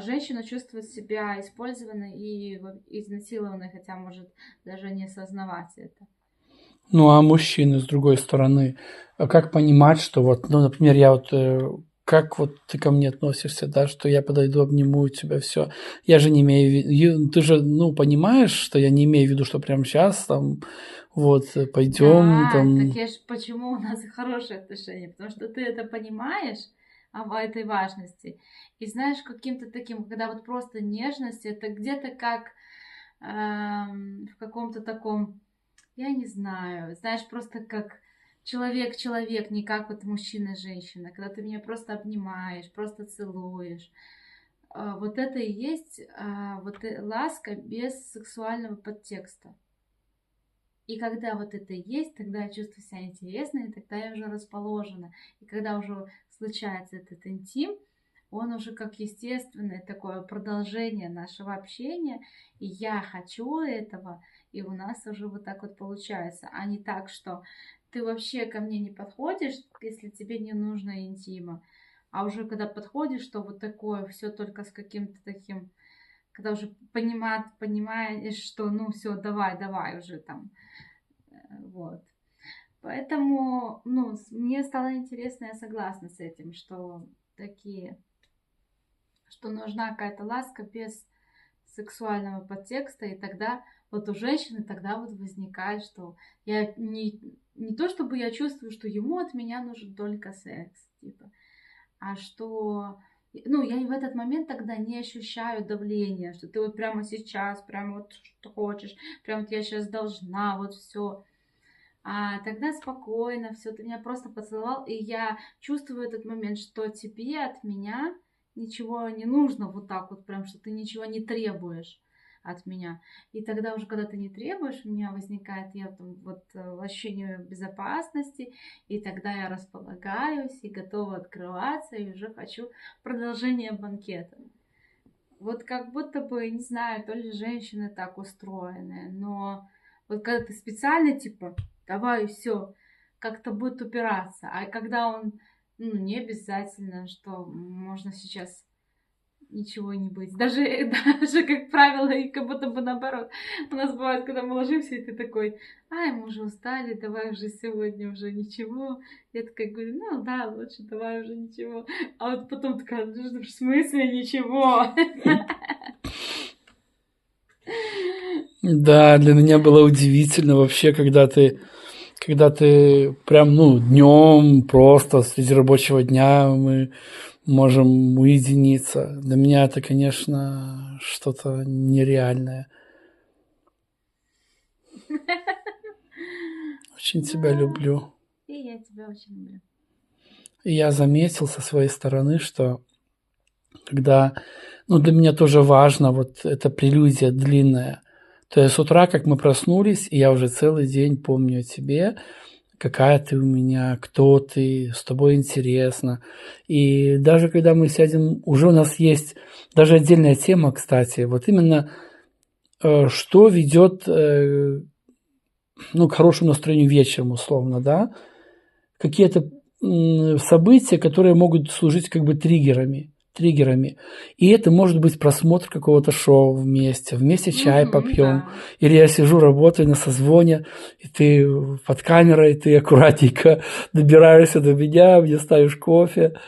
женщина чувствует себя использованной и изнасилованной, хотя может даже не осознавать это. Ну, а мужчины, с другой стороны, как понимать, что вот, ну, например, как вот ты ко мне относишься, да, что я подойду, обниму тебя, все. Я же не имею в виду, ты же, ну, понимаешь, что я не имею в виду, что прямо сейчас там, вот, пойдем Да, так там. я ж почему у нас хорошие отношения, потому что ты это понимаешь, в этой важности. И знаешь, каким-то таким, когда вот просто нежность, это где-то как в каком-то таком, я не знаю, знаешь, просто как человек-человек, не как вот мужчина и женщина, когда ты меня просто обнимаешь, просто целуешь. Вот это и есть ласка без сексуального подтекста. И когда вот это есть, тогда я чувствую себя интересной, и тогда я уже расположена. И когда уже случается этот интим, он уже как естественное такое продолжение нашего общения, и я хочу этого, и у нас уже вот так вот получается, а не так, что ты вообще ко мне не подходишь, если тебе не нужно интима, а уже когда подходишь, что вот такое все только с каким-то таким, когда уже понимаешь, что ну все, давай уже там, вот. Поэтому, ну, мне стало интересно, я согласна с этим, что такие, что нужна какая-то ласка без сексуального подтекста, и тогда вот у женщины тогда вот возникает, что я не то чтобы я чувствую, что ему от меня нужен только секс, типа, а что, ну, я в этот момент тогда не ощущаю давления, что ты вот прямо сейчас, прямо вот что хочешь, прямо вот я сейчас должна, вот все. А тогда спокойно, все, ты меня просто поцеловал, и я чувствую этот момент, что тебе от меня ничего не нужно вот так вот, прям, что ты ничего не требуешь от меня. И тогда уже, когда ты не требуешь, у меня возникает я там вот ощущение безопасности, и тогда я располагаюсь и готова открываться, и уже хочу продолжения банкета. Вот как будто бы, не знаю, то ли женщины так устроены, но вот когда ты специально, типа, давай все, как-то будет упираться. А когда он, ну, не обязательно, что можно сейчас ничего не быть. Даже, даже, как правило, и как будто бы наоборот. У нас бывает, когда мы ложимся, и ты такой, ай, мы уже устали, давай уже сегодня уже ничего. Я такая говорю, ну да, лучше давай уже ничего. А вот потом такая, «Ну, в смысле ничего? Да, для меня было удивительно вообще, когда ты прям, ну, днем просто среди рабочего дня мы можем уединиться. Для меня это, конечно, что-то нереальное. Очень тебя Да, люблю. и я тебя очень люблю. И я заметил со своей стороны, что когда, ну, для меня тоже важно вот эта прелюдия длинная. То есть с утра, как мы проснулись, и я уже целый день помню о тебе, какая ты у меня, кто ты, с тобой интересно. И даже когда мы сядем, уже у нас есть даже отдельная тема, кстати, вот именно что ведет, ну, к хорошему настроению вечером, условно, да, какие-то события, которые могут служить как бы триггерами. И это может быть просмотр какого-то шоу вместе чай Мгм, да. попьем, или я сижу, работаю на созвоне, и ты под камерой, ты аккуратненько добираешься до меня, мне ставишь кофе,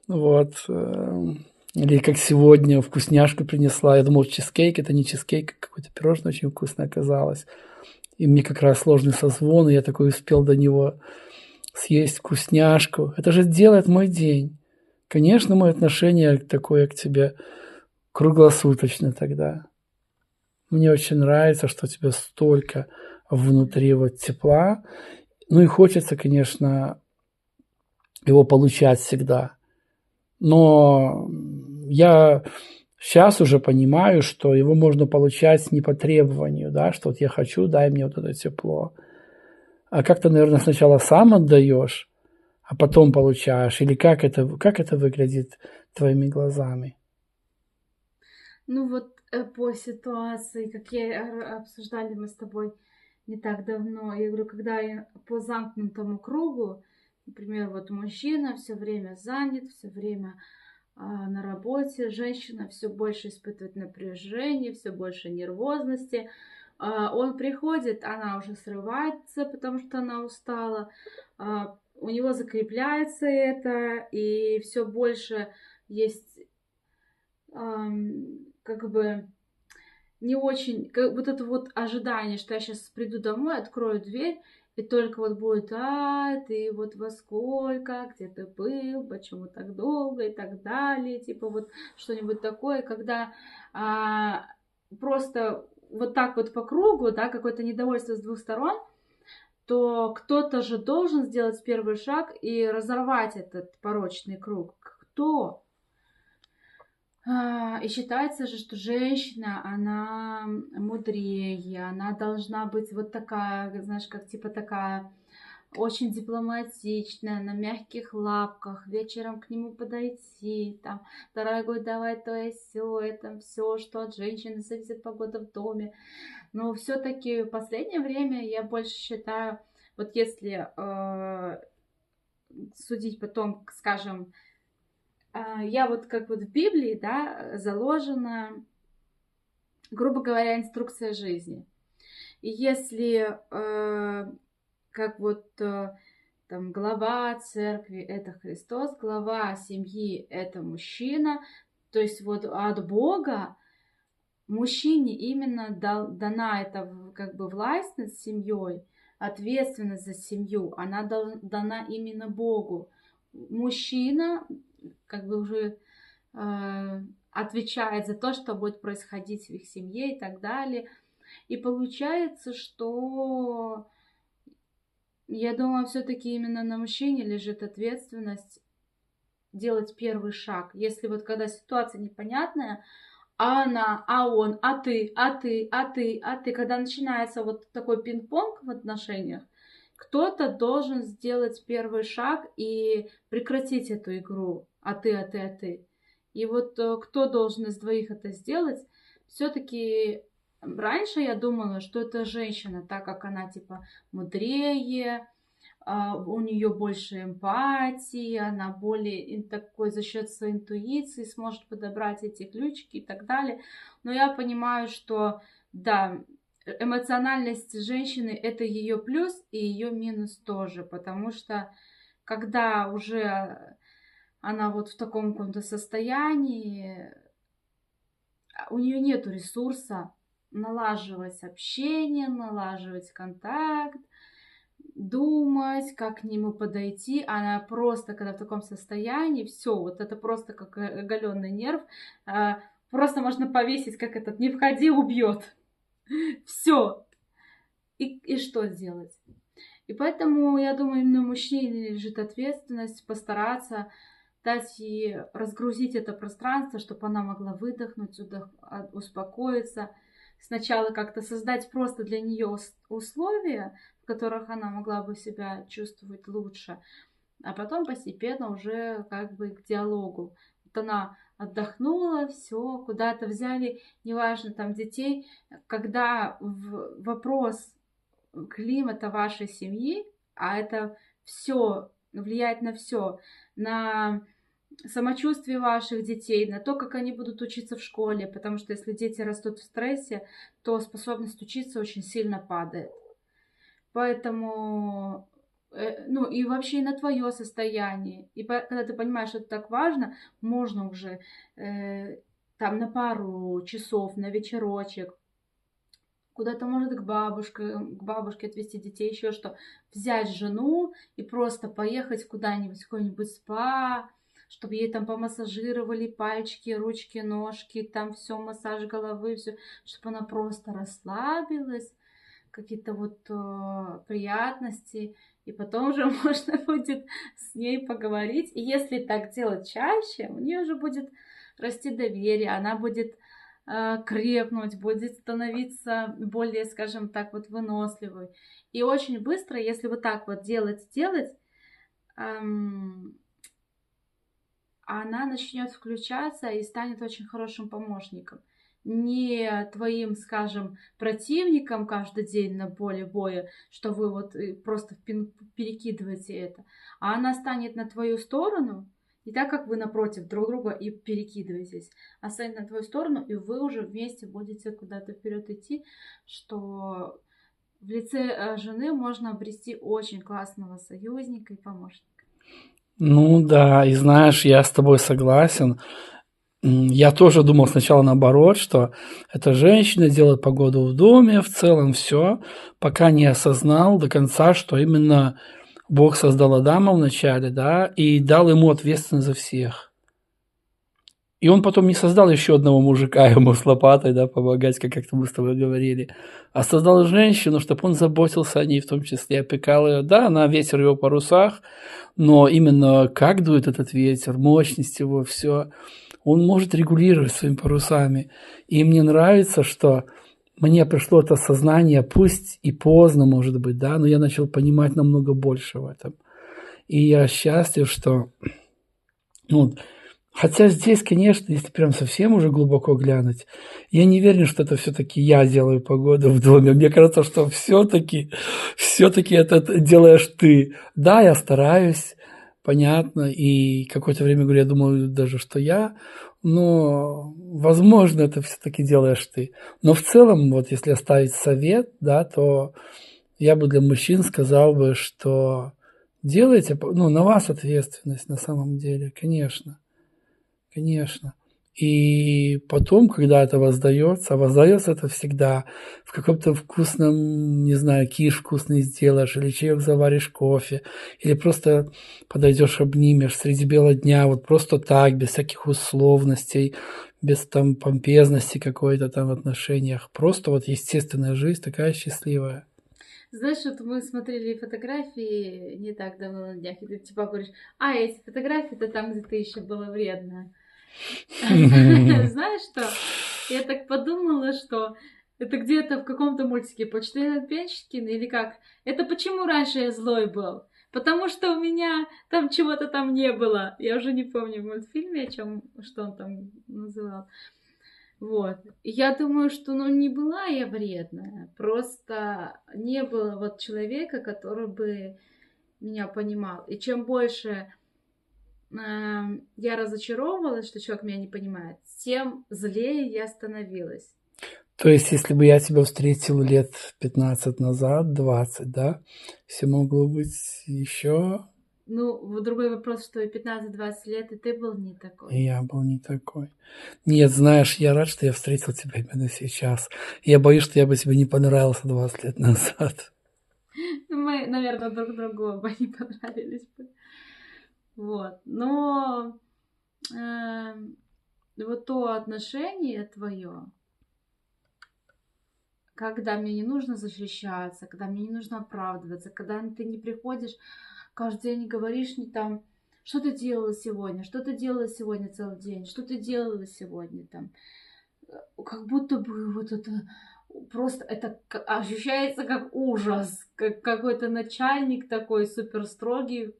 вот. Или как сегодня вкусняшку принесла, я думал, чизкейк, это не чизкейк, а какое-то пирожное очень вкусное оказалось. И мне как раз сложный созвон, и я такой успел до него съесть вкусняшку. Это же делает мой день. Конечно, мое отношение такое к тебе круглосуточно тогда. Мне очень нравится, что у тебя столько внутри вот тепла. Ну и хочется, конечно, его получать всегда. Но я сейчас уже понимаю, что его можно получать не по требованию, да, что вот я хочу, дай мне вот это тепло. А как ты, наверное, сначала сам отдаешь, а потом получаешь? Или как это выглядит твоими глазами? Ну вот по ситуации, как я обсуждали мы с тобой не так давно, я говорю, когда я по замкнутому кругу, например, вот мужчина все время занят, все время на работе женщина все больше испытывает напряжение, все больше нервозности. Он приходит, она уже срывается, потому что она устала. У него закрепляется это, и все больше есть как бы не очень, вот это вот ожидание, что я сейчас приду домой, открою дверь, и только вот будет, ты вот во сколько, где ты был, почему так долго и так далее, типа вот что-нибудь такое, когда просто вот так вот по кругу, да, какое-то недовольство с двух сторон, то кто-то же должен сделать первый шаг и разорвать этот порочный круг. Кто? И считается же, что женщина, она мудрее, она должна быть вот такая, знаешь, как типа такая очень дипломатичная, на мягких лапках, вечером к нему подойти, там, дорогой, давай то и все, это все, что от женщины зависит, погода в доме. Но все-таки в последнее время я больше считаю, вот если судить потом, скажем, я вот как вот в Библии, да, заложена, грубо говоря, инструкция жизни. И если как вот там глава церкви это Христос, глава семьи это мужчина, то есть вот от Бога мужчине именно дана эта как бы власть над семьей, ответственность за семью, она дана именно Богу. Мужчина как бы уже отвечает за то, что будет происходить в их семье и так далее. И получается, что я думаю, все-таки именно на мужчине лежит ответственность делать первый шаг. Если вот когда ситуация непонятная, он, ты, когда начинается вот такой пинг-понг в отношениях, кто-то должен сделать первый шаг и прекратить эту игру. А ты. И вот кто должен из двоих это сделать? Все-таки раньше я думала, что это женщина, так как она типа мудрее, у нее больше эмпатии, она более такой за счет своей интуиции сможет подобрать эти ключики и так далее. Но я понимаю, что да, эмоциональность женщины это ее плюс и ее минус тоже, потому что когда уже она вот в таком каком-то состоянии, у нее нету ресурса налаживать общение, налаживать контакт, думать, как к нему подойти. Она просто, когда в таком состоянии, все, вот это просто как оголенный нерв, просто можно повесить, как этот, не входи, убьет. Все. И что сделать? И поэтому, я думаю, именно мужчине лежит ответственность постараться дать ей разгрузить это пространство, чтобы она могла выдохнуть, успокоиться. Сначала как-то создать просто для нее условия, в которых она могла бы себя чувствовать лучше, а потом постепенно уже как бы к диалогу. Вот она отдохнула, все, куда-то взяли, неважно, там детей, когда вопрос климата вашей семьи, а это все влияет на все, на самочувствие ваших детей, на то, как они будут учиться в школе, потому что если дети растут в стрессе, то способность учиться очень сильно падает. Поэтому, ну и вообще и на твое состояние. И когда ты понимаешь, что это так важно, можно уже там на пару часов, на вечерочек, куда-то, может, к бабушке отвезти детей, еще что, взять жену и просто поехать куда-нибудь, в какой-нибудь спа, чтобы ей там помассажировали пальчики, ручки, ножки, там все, массаж головы, все, чтобы она просто расслабилась, какие-то вот приятности, и потом уже можно будет с ней поговорить. И если так делать чаще, у нее уже будет расти доверие, она будет крепнуть, будет становиться более, скажем так, вот выносливой. И очень быстро, если вот так вот делать, она начнет включаться и станет очень хорошим помощником. Не твоим, скажем, противником каждый день на поле боя, что вы вот просто перекидываете это, а она станет на твою сторону, Не так, как вы напротив друг друга и перекидываетесь, а станет на твою сторону, и вы уже вместе будете куда-то вперед идти, что в лице жены можно обрести очень классного союзника и помощника. Ну да, и знаешь, я с тобой согласен. Я тоже думал сначала наоборот, что эта женщина делает погоду в доме, в целом все, пока не осознал до конца, что именно Бог создал Адама вначале, да, и дал ему ответственность за всех. И он потом не создал еще одного мужика ему с лопатой, да, помогать, как-то мы с тобой говорили, а создал женщину, чтобы он заботился о ней, в том числе опекал ее. Да, она ветер в его парусах, но именно как дует этот ветер, мощность его, все, он может регулировать своими парусами. И мне нравится, что мне пришло это сознание, пусть и поздно, может быть, да, но я начал понимать намного больше в этом. И я счастлив, что, ну, хотя здесь, конечно, если прям совсем уже глубоко глянуть, я не уверен, что это все-таки я делаю погоду в доме. Мне кажется, что все-таки это делаешь ты. Да, я стараюсь, понятно, и какое-то время, говорю, я думаю даже, что я, но, возможно, это все-таки делаешь ты. Но в целом, вот если оставить совет, да, то я бы для мужчин сказал бы, что делайте, ну, на вас ответственность на самом деле, конечно. Конечно. И потом, когда это воздается, а воздается это всегда в каком-то вкусном, не знаю, киш вкусный сделаешь, или чаек заваришь кофе, или просто подойдешь, обнимешь среди бела дня, вот просто так, без всяких условностей, без там помпезности какой-то там в отношениях. Просто вот естественная жизнь такая счастливая. Знаешь, вот мы смотрели фотографии не так давно на днях, и ты типа говоришь, а эти фотографии, это там, где ты еще была вредная. Знаешь что? Я так подумала, что это где-то в каком-то мультике «Почтальон Печкин» или как? Это почему раньше я злой был? Потому что у меня там чего-то там не было. Я уже не помню в мультфильме, о чем, что он там называл. Вот. И я думаю, что, ну, не была я вредная. Просто не было вот человека, который бы меня понимал. И чем больше я разочаровывалась, что человек меня не понимает, тем злее я становилась. То есть, если бы я тебя встретил лет 15 назад, 20, да, все могло быть еще. Ну, другой вопрос, что и 15-20 лет, и ты был не И такой. я был не такой. Нет, знаешь, я рад, что я встретил тебя именно сейчас. Я боюсь, что я бы тебе не понравился 20 лет назад. Ну, мы, наверное, друг другу оба не понравились бы. Вот. Но вот то отношение твое, когда мне не нужно защищаться, когда мне не нужно оправдываться, когда ты не приходишь каждый день и говоришь мне там, что ты делала сегодня, что ты делала сегодня целый день, что ты делала сегодня там. Как будто бы вот это просто это ощущается как ужас, как какой-то начальник такой супер строгий,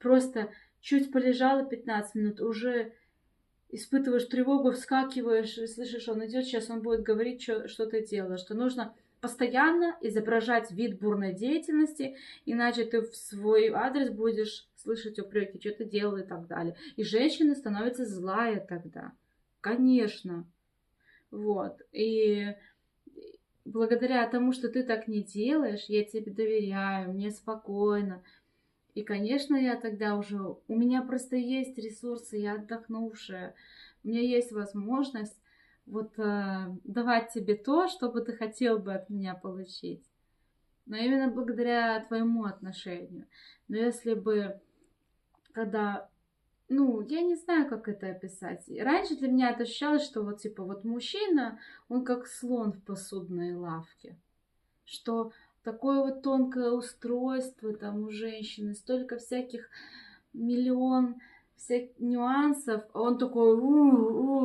просто чуть полежала 15 минут, уже испытываешь тревогу, вскакиваешь и слышишь, он идет, сейчас он будет говорить, что ты делаешь, что нужно постоянно изображать вид бурной деятельности, иначе ты в свой адрес будешь слышать упреки, что ты делала и так далее. И женщина становится злая тогда. Конечно. Вот. И благодаря тому, что ты так не делаешь, я тебе доверяю, мне спокойно. И, конечно, я тогда уже... У меня просто есть ресурсы, я отдохнувшая. У меня есть возможность вот давать тебе то, что бы ты хотел бы от меня получить. Но именно благодаря твоему отношению. Но если бы, когда ну, я не знаю, как это описать. Раньше для меня это ощущалось, что вот типа вот мужчина, он как слон в посудной лавке. Что такое вот тонкое устройство там у женщины, столько всяких миллион всяких нюансов. А он такой,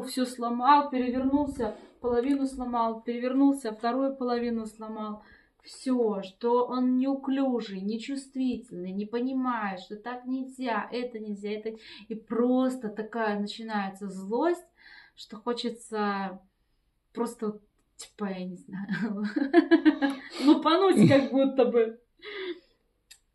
все сломал, перевернулся, половину сломал, перевернулся, вторую половину сломал. Все, что он неуклюжий, нечувствительный, не понимает, что так нельзя, это. И просто такая начинается злость, что хочется просто, типа, я не знаю, лупануть как будто бы.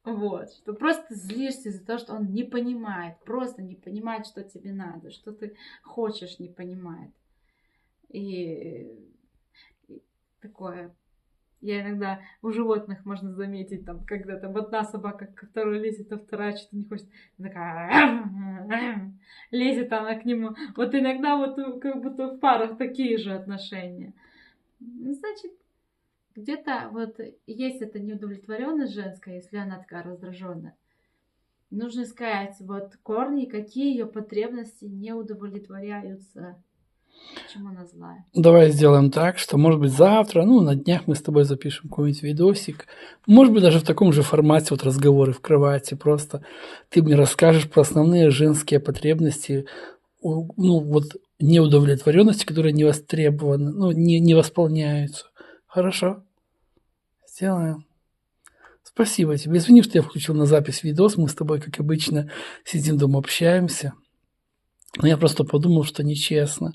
Вот, что просто злишься из-за того, что он не понимает, просто не понимает, что тебе надо, что ты хочешь, не понимает. И такое. Я иногда у животных можно заметить, там, когда там одна собака, которая лезет, а вторая что-то не хочет. Она такая лезет она к нему. Вот иногда вот как будто в парах такие же отношения. Значит, где-то вот есть эта неудовлетворенность женская, если она такая раздраженная. Нужно искать вот корни, какие ее потребности не удовлетворяются. Почему она злая? Давай сделаем так, что, может быть, завтра, ну, на днях мы с тобой запишем какой-нибудь видосик. Может быть, даже в таком же формате, вот разговоры в кровати. Просто ты мне расскажешь про основные женские потребности, ну, вот неудовлетворенности, которые не востребованы, ну, не восполняются. Хорошо? Сделаем. Спасибо тебе. Извини, что я включил на запись видос. Мы с тобой, как обычно, сидим дома, общаемся. Но я просто подумал, что нечестно,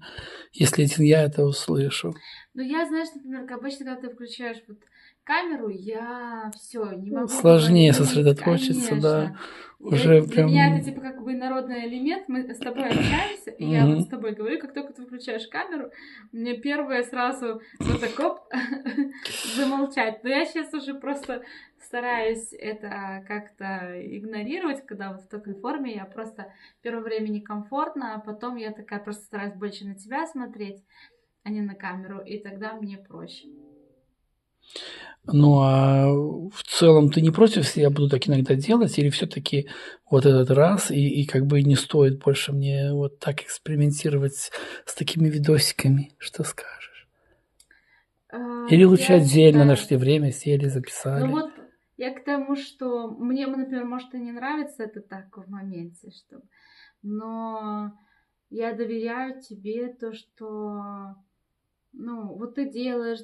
если один я это услышу. Ну, я, знаешь, например, как обычно, когда ты включаешь вот камеру, я все не могу Сложнее говорить, сосредоточиться, да. конечно. Уже Для меня это прям... типа как бы инородный элемент. Мы с тобой общаемся, и я вот с Мгм. тобой говорю, как только ты включаешь камеру, мне первое сразу вот так оп, замолчать. Но я сейчас уже просто стараюсь это как-то игнорировать, когда вот в такой форме я просто первое время некомфортно, а потом я такая просто стараюсь больше на тебя смотреть, а не на камеру, и тогда мне проще. Ну, а в целом ты не против, если я буду так иногда делать, или все-таки вот этот раз, и как бы не стоит больше мне вот так экспериментировать с такими видосиками? Что скажешь? Или лучше Я отдельно считаю, нашли время, сели, ну записали? вот я к тому, что мне, например, может и не нравится это так в моменте, что, но я доверяю тебе то, что, ну, вот ты делаешь,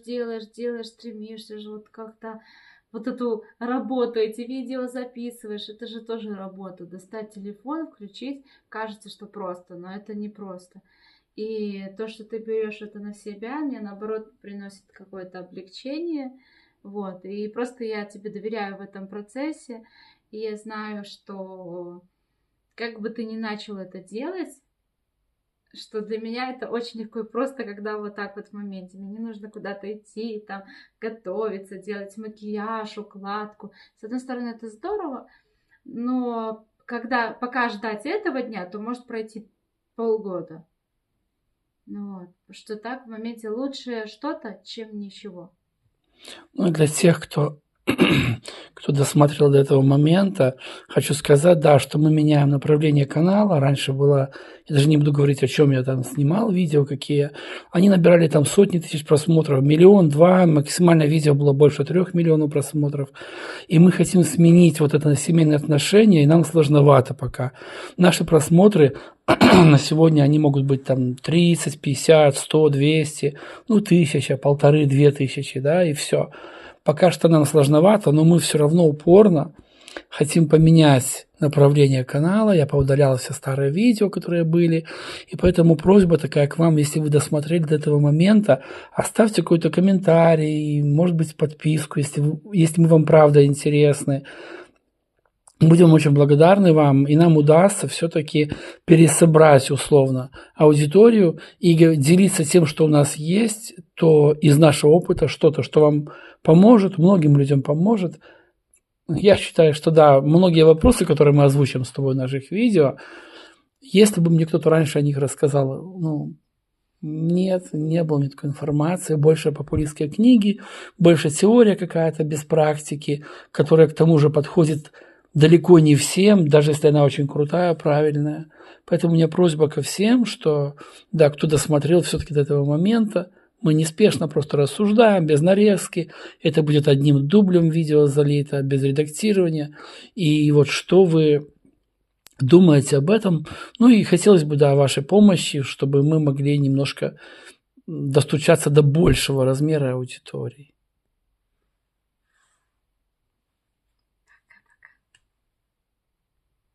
стремишься же вот как-то вот эту работу, эти видео записываешь, это же тоже работа. Достать телефон, включить, кажется, что просто, но это не просто. И то, что ты берешь это на себя, мне наоборот приносит какое-то облегчение. Вот. И просто я тебе доверяю в этом процессе. И я знаю, что как бы ты ни начал это делать, что для меня это очень легко и просто, когда вот так вот в моменте. Мне не нужно куда-то идти, там, готовиться, делать макияж, укладку. С одной стороны, это здорово, но пока ждать этого дня, то может пройти полгода. Ну вот, что так в моменте лучше что-то, чем ничего. Ну, для тех, кто кто досмотрел до этого момента, хочу сказать, да, что мы меняем направление канала. Раньше было, я даже не буду говорить, о чем я там снимал, видео какие. Они набирали там сотни тысяч просмотров, 1-2 миллиона, максимальное видео было больше 3 миллионов просмотров. И мы хотим сменить вот это на семейные отношения, и нам сложновато пока. Наши просмотры на сегодня, они могут быть там 30, 50, 100, 200, ну, 1000, 1500, 2000, да, и все. Пока что нам сложновато, но мы все равно упорно хотим поменять направление канала. Я поудалял все старые видео, которые были. И поэтому просьба такая к вам, если вы досмотрели до этого момента, оставьте какой-то комментарий, может быть, подписку, если мы вам правда интересны. Будем очень благодарны вам, и нам удастся все-таки пересобрать условно аудиторию и делиться тем, что у нас есть, то из нашего опыта что-то, что вам поможет, многим людям поможет. Я считаю, что да, многие вопросы, которые мы озвучим с тобой в наших видео, если бы мне кто-то раньше о них рассказал, ну, нет, не было ни такой информации, больше популистские книги, больше теория какая-то без практики, которая к тому же подходит далеко не всем, даже если она очень крутая, правильная. Поэтому у меня просьба ко всем, что, да, кто досмотрел все-таки до этого момента, мы неспешно просто рассуждаем, без нарезки. Это будет одним дублем видео залито, без редактирования. И вот что вы думаете об этом? Ну и хотелось бы, да, вашей помощи, чтобы мы могли немножко достучаться до большего размера аудитории.